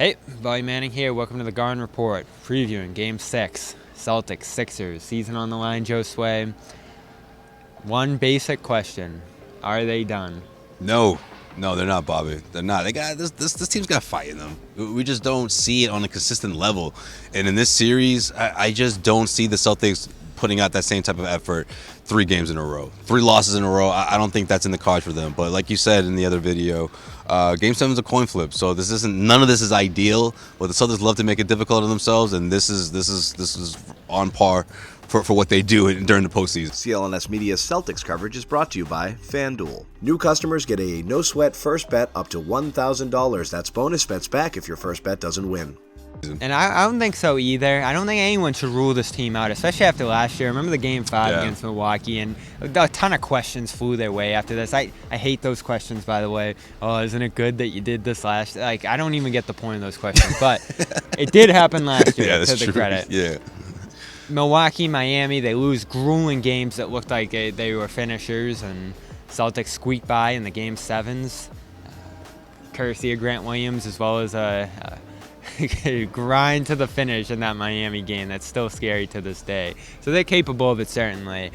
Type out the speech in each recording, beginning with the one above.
Hey, Bobby Manning here. Welcome to the Garden Report, previewing Game 6, Celtics, Sixers, season on the line, Josue. One basic question, are they done? No, they're not, Bobby. They're not. They got this team's got fight in them. We just don't see it on a consistent level. And in this series, I just don't see the Celtics putting out that same type of effort 3 games in a row. 3 losses in a row. I don't think that's in the cards for them. But like you said in the other video, Game 7 is a coin flip. So none of this is ideal. But the Celtics love to make it difficult on themselves, and this is on par for what they do during the postseason. CLNS Media's Celtics coverage is brought to you by FanDuel. New customers get a no-sweat first bet up to $1,000. That's bonus bets back if your first bet doesn't win. And I don't think so either. I don't think anyone should rule this team out, especially after last year. Remember the Game 5 against Milwaukee, and a ton of questions flew their way after this. I hate those questions, by the way. Oh, isn't it good that you did this last year? Like, I don't even get the point of those questions. But it did happen last year, to the credit. Yeah. Milwaukee, Miami, they lose grueling games that looked like they were finishers, and Celtics squeak by in the Game 7s. Courtesy of Grant Williams, as well as a grind to the finish in that Miami game. That's still scary to this day. So they're capable of it, certainly.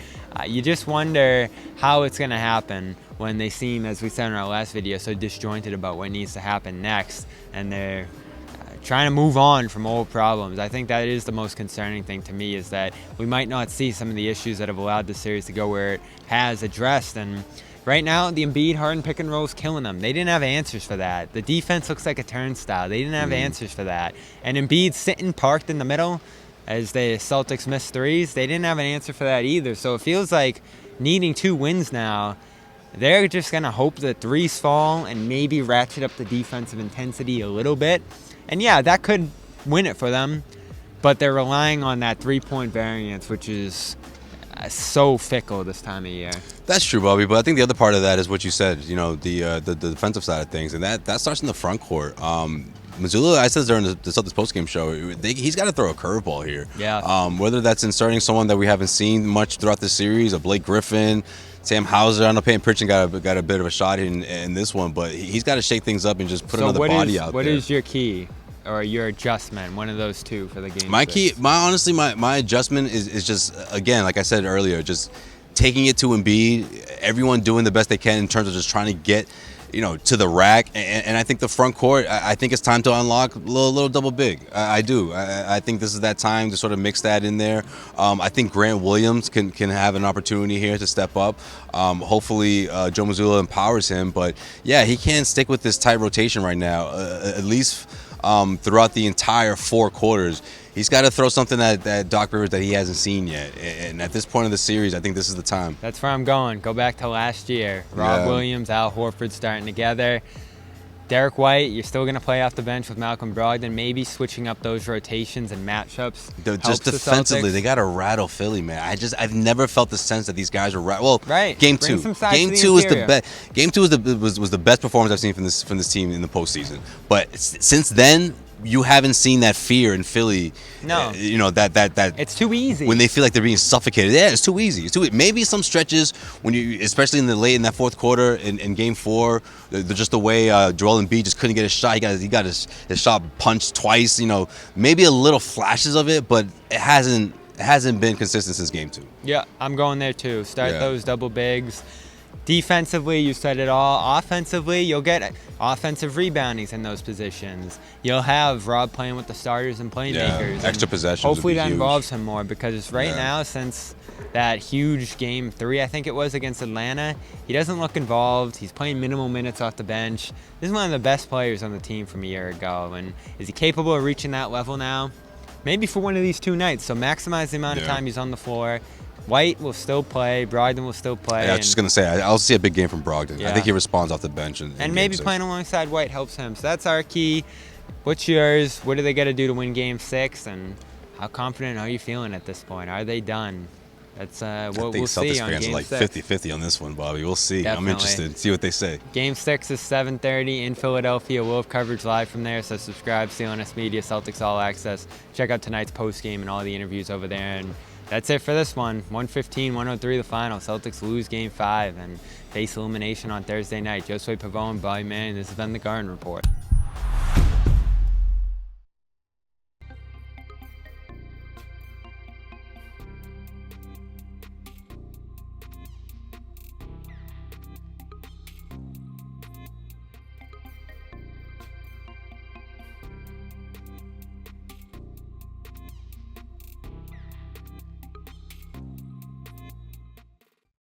You just wonder how it's going to happen when they seem, as we said in our last video, so disjointed about what needs to happen next, and they're trying to move on from old problems. I think that is the most concerning thing to me, is that we might not see some of the issues that have allowed the series to go where it has addressed. And right now, the Embiid Harden pick and roll is killing them. They didn't have answers for that. The defense looks like a turnstile. They didn't have answers for that. And Embiid sitting parked in the middle as the Celtics miss threes, they didn't have an answer for that either. So it feels like needing 2 wins now, they're just going to hope that threes fall and maybe ratchet up the defensive intensity a little bit. And yeah, that could win it for them, but they're relying on that 3-point variance, which is so fickle this time of year. That's true, Bobby. But I think the other part of that is what you said. You know, the defensive side of things, and that starts in the front court. Mazzulla, I said during the Celtics postgame show, he's got to throw a curveball here. Yeah. Whether that's inserting someone that we haven't seen much throughout the series, a Blake Griffin, Sam Hauser. I know Payton Pritchard got a bit of a shot in this one, but he's got to shake things up and just put another body out there. What is your key or your adjustment? One of those two for the game. My key, my adjustment is just, again, like I said earlier, just taking it to Embiid. Everyone doing the best they can in terms of just trying to get, to the rack. And I think the front court, I think it's time to unlock a little double big. I do. I think this is that time to sort of mix that in there. I think Grant Williams can have an opportunity here to step up. Hopefully Joe Mazzulla empowers him. But yeah, he can't stick with this tight rotation right now, at least throughout the entire 4 quarters. He's got to throw something at Doc Rivers that he hasn't seen yet. And at this point of the series, I think this is the time. That's where I'm going. Go back to last year. Rob Williams, Al Horford starting together. Derek White, you're still going to play off the bench with Malcolm Brogdon, maybe switching up those rotations and matchups. Just defensively, they got to rattle Philly, man. I've never felt the sense that these guys are right. Game 2. Game 2 was the best. Game 2 was the best performance I've seen from this team in the postseason. But since then, you haven't seen that fear in Philly. No. That it's too easy. When they feel like they're being suffocated. Yeah, it's too easy. Maybe some stretches when especially in that 4th quarter in Game 4, just the way Joel Embiid just couldn't get a shot. He got his shot punched twice. Maybe a little flashes of it, but it hasn't been consistent since Game 2. Yeah, I'm going there too. Start those double bigs. Defensively, you said it all. Offensively, you'll get offensive reboundings in those positions. You'll have Rob playing with the starters and playmakers. Extra possessions. Hopefully that involves him more, because right now, since that huge Game 3, I think it was, against Atlanta, he doesn't look involved. He's playing minimal minutes off the bench. This is one of the best players on the team from a year ago. And is he capable of reaching that level now? Maybe for one of these 2 nights. So maximize the amount of time he's on the floor. White will still play. Brogdon will still play. Yeah, I was just going to say, I'll see a big game from Brogdon. I think he responds off the bench. And maybe playing alongside White helps him. So that's our key. What's yours? What do they got to do to win Game 6? And how confident are you feeling at this point? Are they done? That's what we'll see on Game 6. I think Celtics fans are like 50-50 on this one, Bobby. We'll see. Definitely. I'm interested. See what they say. Game 6 is 7:30 in Philadelphia. We'll have coverage live from there, so subscribe, CLNS Media, Celtics All Access. Check out tonight's post-game and all the interviews over there. And that's it for this one. 115-103 the final. Celtics lose Game 5 and face elimination on Thursday night. Josue, Pavon, Bobby Manning. This has been the Garden Report.